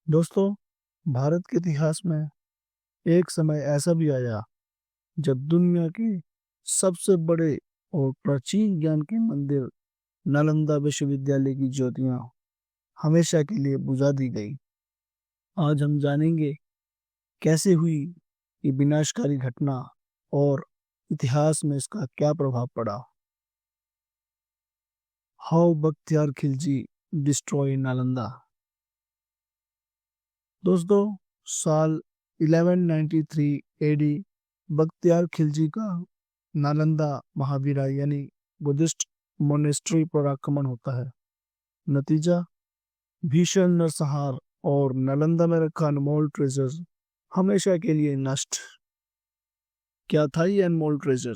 दोस्तों, भारत के इतिहास में एक समय ऐसा भी आया जब दुनिया के सबसे बड़े और प्राचीन ज्ञान के मंदिर नालंदा विश्वविद्यालय की ज्योतियां हमेशा के लिए बुझा दी गई। आज हम जानेंगे कैसे हुई ये विनाशकारी घटना और इतिहास में इसका क्या प्रभाव पड़ा। How Bakhtiyar Khilji destroy Nalanda. दोस्तों, साल 1193 एडी बख्तियार खिलजी का नालंदा महावीरा यानी बुद्धिस्ट मोनेस्ट्री पर आक्रमण होता है। नतीजा, भीषण नरसंहार और नालंदा में रखा अनमोल ट्रेजर हमेशा के लिए नष्ट। क्या था ये अनमोल ट्रेजर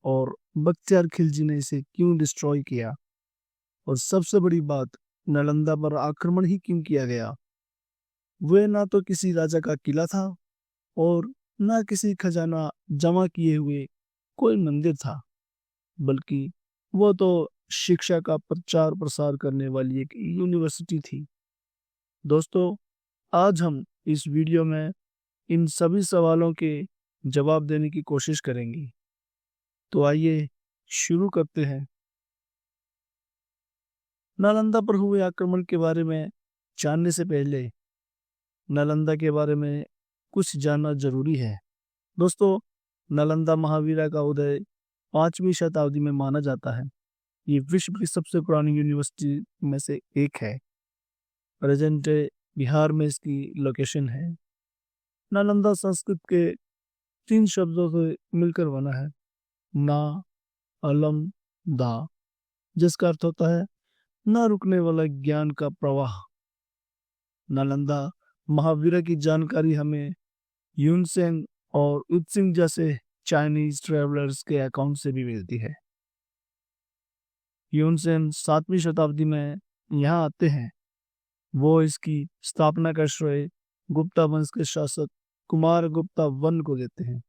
और बख्तियार खिलजी ने इसे क्यों डिस्ट्रॉय किया, और सबसे बड़ी बात, नालंदा पर आक्रमण ही क्यों किया गया। वह ना तो किसी राजा का किला था और ना किसी खजाना जमा किए हुए कोई मंदिर था, बल्कि वो तो शिक्षा का प्रचार प्रसार करने वाली एक यूनिवर्सिटी थी। दोस्तों, आज हम इस वीडियो में इन सभी सवालों के जवाब देने की कोशिश करेंगे। तो आइए शुरू करते हैं। नालंदा पर हुए आक्रमण के बारे में जानने से पहले नालंदा के बारे में कुछ जानना जरूरी है। दोस्तों, नालंदा महावीरा का उदय 5वीं शताब्दी में माना जाता है। ये विश्व की सबसे पुरानी यूनिवर्सिटी में से एक है। प्रेजेंट डे बिहार में इसकी लोकेशन है। नालंदा संस्कृत के 3 शब्दों से मिलकर बना है, ना, अलम, दा, जिसका अर्थ होता है ना रुकने वाला ज्ञान का प्रवाह। नालंदा महावीरा की जानकारी हमें यूनसेन और उत्सिंग जैसे चाइनीज ट्रेवलर्स के अकाउंट से भी मिलती है। यूनसेन 7वीं शताब्दी में यहाँ आते हैं। वो इसकी स्थापना का श्रेय गुप्ता वंश के शासक कुमार गुप्ता वन को देते हैं।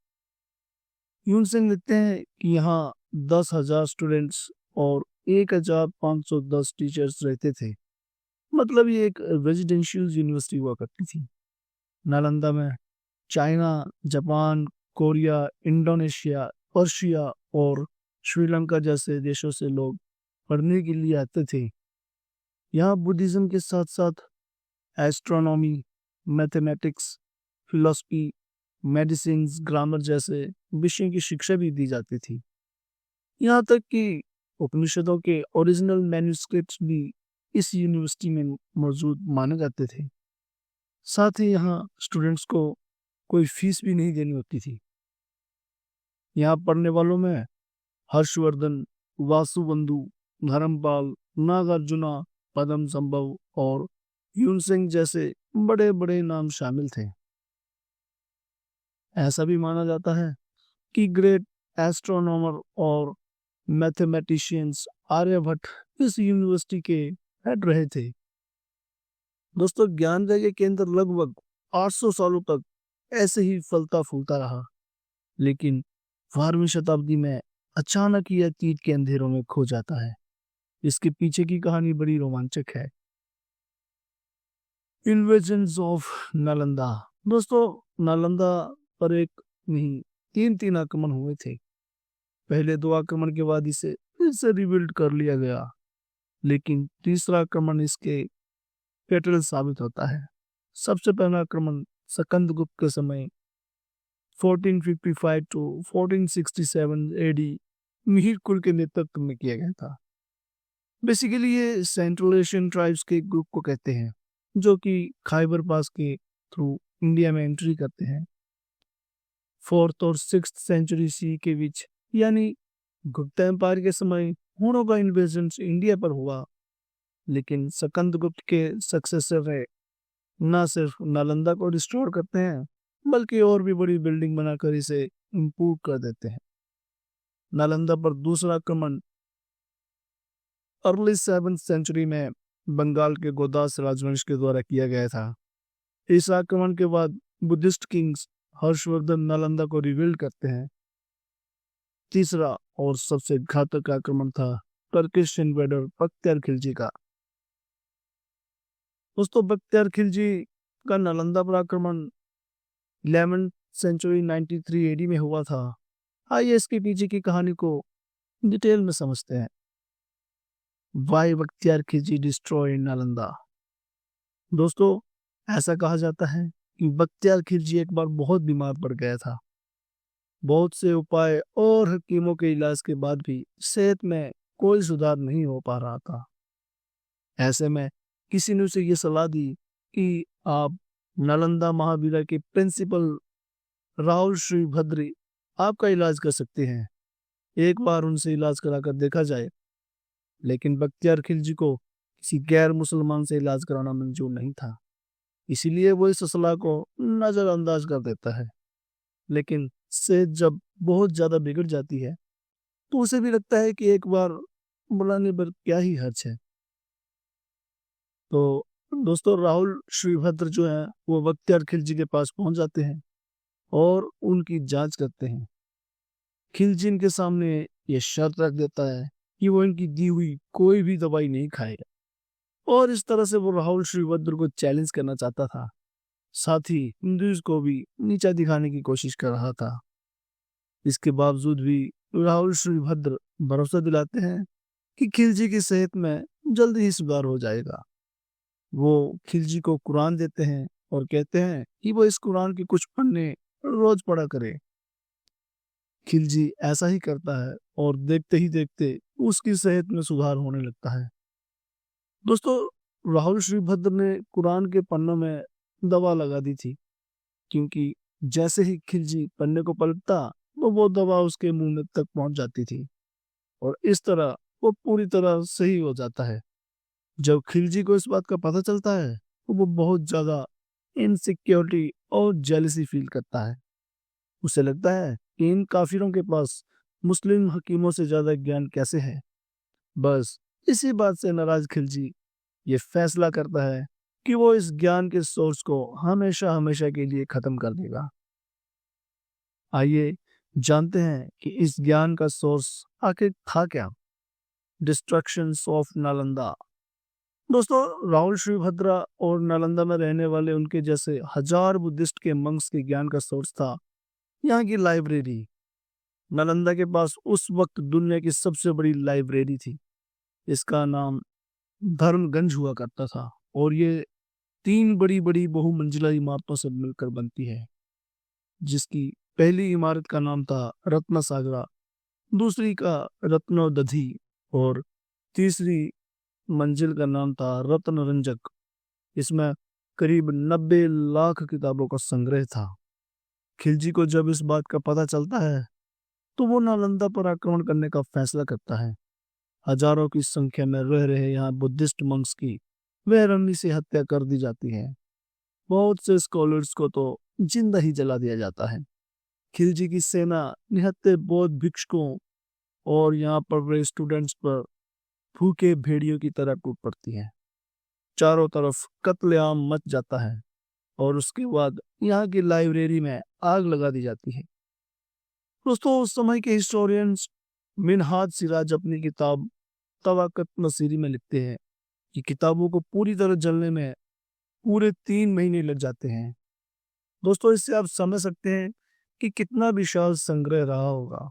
यूनसेन लिखते हैं कि यहाँ 10,000 स्टूडेंट्स और 1,510 टीचर्स रहते थे। मतलब ये एक रेजिडेंशियल यूनिवर्सिटी हुआ करती थी। नालंदा में China, Japan, Korea, Indonesia, Persia और श्रीलंका जैसे देशों से लोग पढ़ने के लिए आते थे। यहाँ बुद्धिज्म के साथ साथ astronomy, mathematics, philosophy, medicine, grammar जैसे विषयों की शिक्षा भी दी जाती थी। यहाँ तक कि उपनिषदों के ओरिजिनल मैन्युस्क्रिप्ट्स भी इस यूनिवर्सिटी में मौजूद माने जाते थे। साथ ही यहाँ स्टूडेंट्स को कोई फीस भी नहीं देनी होती थी। यहाँ पढ़ने वालों में हर्षवर्धन, वासुबंधु, धर्मपाल, नागार्जुना, पद्म संभव और यूनसेंग जैसे बड़े बड़े नाम शामिल थे। ऐसा भी माना जाता है कि ग्रेट एस्ट्रोनॉमर और मैथमेटिशियंस आर्यभट्ट इस यूनिवर्सिटी के हेड रहे थे। दोस्तों, ज्ञानदय के अंदर लगभग 800 सालों तक ऐसे ही फलता फूलता रहा, लेकिन 12वीं शताब्दी में अचानक यह अतीत के अंधेरों में खो जाता है। इसके पीछे की कहानी बड़ी रोमांचक है। Invasions of Nalanda. दोस्तों, नालंदा पर एक नहीं 3 आक्रमण हुए थे। पहले 2 आक्रमण के बाद इसे फिर से रिबिल्ड कर लिया गया, लेकिन तीसरा आक्रमण इसके फेटल साबित होता है। सबसे पहला आक्रमण स्कंदगुप्त के समय 1455 टू 1467 एडी मिहिर कुल के नेतृत्व में किया गया था। बेसिकली ये सेंट्रल एशियन ट्राइब्स के ग्रुप को कहते हैं, जो कि खाइबर पास के थ्रू इंडिया में एंट्री करते हैं। 4th और 6th सेंचुरी सी के बीच यानी गुप्ता एम्पायर के समय हुनों का इन्वेजन इंडिया पर हुआ, लेकिन स्कंदगुप्त के सक्सेसर ने न सिर्फ नालंदा को डिस्ट्रॉय करते हैं, बल्कि और भी बड़ी बिल्डिंग बनाकर इसे इम्प्रूव कर देते हैं। नालंदा पर दूसरा आक्रमण अर्ली 7th सेंचुरी में बंगाल के गोदास राजवंश के द्वारा किया गया था। इस आक्रमण के बाद बुद्धिस्ट किंग्स हर्षवर्धन नालंदा को रिबिल्ड करते हैं। तीसरा और सबसे घातक आक्रमण था टर्किश इन्वेडर बख्तियार खिलजी का। दोस्तों, बख्तियार खिलजी का नालंदा पर आक्रमण 11th सेंचुरी 93 एडी में हुआ था। आइए इसके पीछे की कहानी को डिटेल में समझते हैं। Why Bakhtiyar Khilji destroy Nalanda. दोस्तों, ऐसा कहा जाता है कि बख्तियार खिलजी एक बार बहुत बीमार पड़ गया था। बहुत से उपाय और हकीमों के इलाज के बाद भी सेहत में कोई सुधार नहीं हो पा रहा था। ऐसे में किसी ने उसे ये सलाह दी कि आप नालंदा महाविद्यालय के प्रिंसिपल राहुल श्रीभद्री आपका इलाज कर सकते हैं। एक बार उनसे इलाज कराकर देखा जाए। लेकिन बख्तियार खिलजी को किसी गैर मुसलमान से इलाज कराना मंजूर नहीं था, इसीलिए वो इस सलाह को नजरअंदाज कर देता है। लेकिन सेहत जब बहुत ज्यादा बिगड़ जाती है तो उसे भी लगता है कि एक बार बुलाने पर क्या ही हर्ज है। तो दोस्तों, राहुल श्रीभद्र जो है वो बख्तियार खिलजी के पास पहुंच जाते हैं और उनकी जांच करते हैं। खिलजी इनके सामने ये शर्त रख देता है कि वो इनकी दी हुई कोई भी दवाई नहीं खाएगा, और इस तरह से वो राहुल श्रीभद्र को चैलेंज करना चाहता था। साथ ही हिंदूज को भी नीचा दिखाने की कोशिश कर रहा था। इसके बावजूद भी राहुल श्रीभद्र भरोसा दिलाते हैं कि खिलजी की सेहत में जल्दी ही सुधार हो जाएगा। वो खिलजी को कुरान देते हैं और कहते हैं कि वो इस कुरान के कुछ पन्ने रोज पढ़ा करे। खिलजी ऐसा ही करता है और देखते ही देखते उसकी सेहत में सुधार होने लगता है। दोस्तों, राहुल श्रीभद्र ने कुरान के पन्नों में दवा लगा दी थी, क्योंकि जैसे ही खिलजी पन्ने को पलटता तो वो दवा उसके मुंह में तक पहुंच जाती थी और इस तरह वो पूरी तरह सही हो जाता है। जब खिलजी को इस बात का पता चलता है तो वो बहुत ज्यादा इनसिक्योरिटी और जेलसी फील करता है। उसे लगता है कि इन काफिरों के पास मुस्लिम हकीमों से ज्यादा ज्ञान कैसे है। बस इसी बात से नाराज खिलजी ये फैसला करता है कि वो इस ज्ञान के सोर्स को हमेशा हमेशा के लिए खत्म कर देगा। आइए जानते हैं कि इस ज्ञान का सोर्स आखिर था क्या। Destruction of Nalanda. दोस्तों, राहुल श्रीभद्रा और नालंदा में रहने वाले उनके जैसे हजार बुद्धिस्ट के मंक्स के ज्ञान का सोर्स था यहाँ की लाइब्रेरी। नालंदा के पास उस वक्त दुनिया की सबसे बड़ी लाइब्रेरी थी। इसका नाम धर्मगंज हुआ करता था और ये 3 बड़ी बड़ी बहुमंजिला इमारतों से मिलकर बनती है, जिसकी पहली इमारत का नाम था रत्न सागरा, दूसरी का रत्नोदधि और तीसरी मंजिल का नाम था रत्न रंजक। इसमें करीब 90 लाख किताबों का संग्रह था। खिलजी को जब इस बात का पता चलता है तो वो नालंदा पर आक्रमण करने का फैसला करता है। हजारों की संख्या में रह रहे यहाँ बुद्धिस्ट मंक्स की बेरहमी से हत्या कर दी जाती है। बहुत से स्कॉलर्स को तो जिंदा ही जला दिया जाता है। खिलजी की सेना निहत्थे बौद्ध भिक्षुकों और यहाँ पर रहे स्टूडेंट्स पर भूखे भेड़ियों की तरह टूट पड़ती है। चारों तरफ कत्लेआम मच जाता है और उसके बाद यहाँ की लाइब्रेरी में आग लगा दी जाती है। दोस्तों, उस समय के हिस्टोरियंस मिनहाज सिराज अपनी किताब तवाकत नसीरी में लिखते हैं कि किताबों को पूरी तरह जलने में पूरे 3 महीने लग जाते हैं। दोस्तों, इससे आप समझ सकते हैं कि कितना विशाल संग्रह रहा होगा।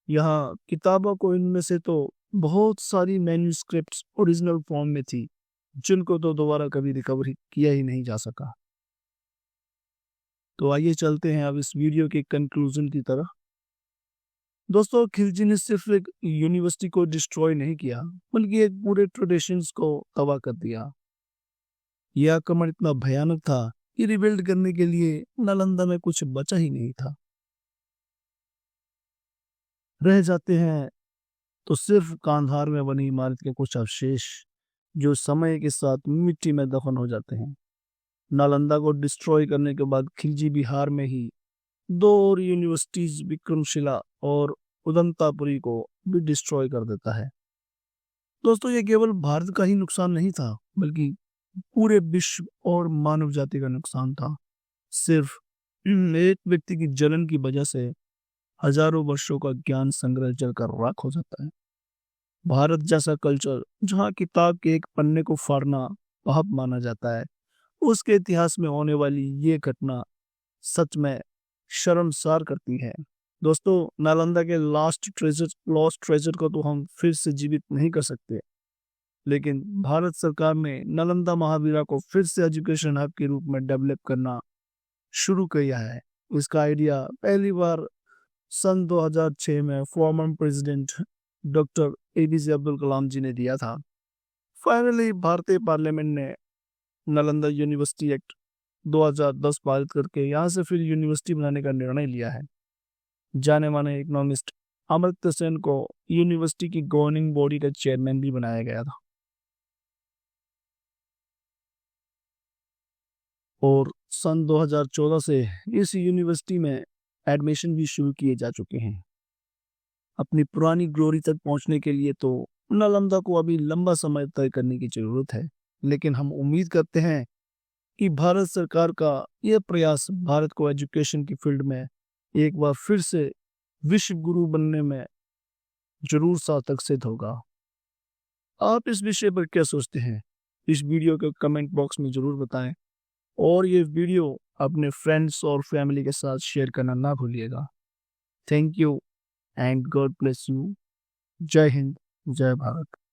यहाँ किताबों को इनमें से तो बहुत सारी मैन्युस्क्रिप्ट्स ओरिजिनल फॉर्म में थी, जिनको तो दोबारा कभी रिकवर किया ही नहीं जा सका। तो आइए चलते हैं अब इस वीडियो के कंक्लूजन की तरफ। दोस्तों, खिलजी ने सिर्फ एक यूनिवर्सिटी को डिस्ट्रॉय नहीं किया, बल्कि एक पूरे ट्रेडिशंस को तबाह कर दिया। यह आक्रमण इतना भयानक था कि रिबिल्ड करने के लिए नालंदा में कुछ बचा ही नहीं था। रह जाते हैं तो सिर्फ कांधार में बनी इमारत के कुछ अवशेष, जो समय के साथ मिट्टी में दफन हो जाते हैं। नालंदा को डिस्ट्रॉय करने के बाद खिलजी बिहार में ही 2 और यूनिवर्सिटीज विक्रमशिला और उदंतापुरी को भी डिस्ट्रॉय कर देता है। दोस्तों, ये केवल भारत का ही नुकसान नहीं था, बल्कि पूरे विश्व और मानव जाति का नुकसान था। सिर्फ एक व्यक्ति की जलन की वजह से हजारों वर्षों का ज्ञान संग्रह जलकर राख हो जाता है। भारत जैसा कल्चर, जहाँ किताब के एक पन्ने को फाड़ना पाप माना जाता है, उसके इतिहास में होने वाली ये घटना सच में शर्मसार करती है। दोस्तों, नालंदा के लॉस्ट ट्रेजर को तो हम फिर से जीवित नहीं कर सकते, लेकिन भारत सरकार ने नालंदा महावीरा को फिर से एजुकेशन हब के रूप में डेवलप करना शुरू किया है। इसका आइडिया पहली बार सन 2006 में former president doctor APJ Abdul Kalam ji ने दिया था। फाइनली भारतीय पार्लियामेंट ने नालंदा यूनिवर्सिटी एक्ट 2010 पारित करके यहाँ से फिर यूनिवर्सिटी बनाने का निर्णय लिया है। जाने माने इकोनॉमिस्ट अमर्त्य सेन को यूनिवर्सिटी की गवर्निंग बॉडी का चेयरमैन भी बनाया गया था। और सन 2014 से इस यूनिवर्सिटी में एडमिशन भी शुरू किए जा चुके हैं। अपनी पुरानी ग्लोरी तक पहुंचने के लिए तो नालंदा को अभी लंबा समय तय करने की जरूरत है, लेकिन हम उम्मीद करते हैं कि भारत सरकार का यह प्रयास भारत को एजुकेशन की फील्ड में एक बार फिर से विश्व गुरु बनने में जरूर सार्थक सिद्ध होगा। आप इस विषय पर क्या सोचते हैं? इस वीडियो के कमेंट बॉक्स में जरूर बताएं और ये वीडियो अपने फ्रेंड्स और फैमिली के साथ शेयर करना ना भूलिएगा। Thank you and God bless you. जय हिंद, जय भारत।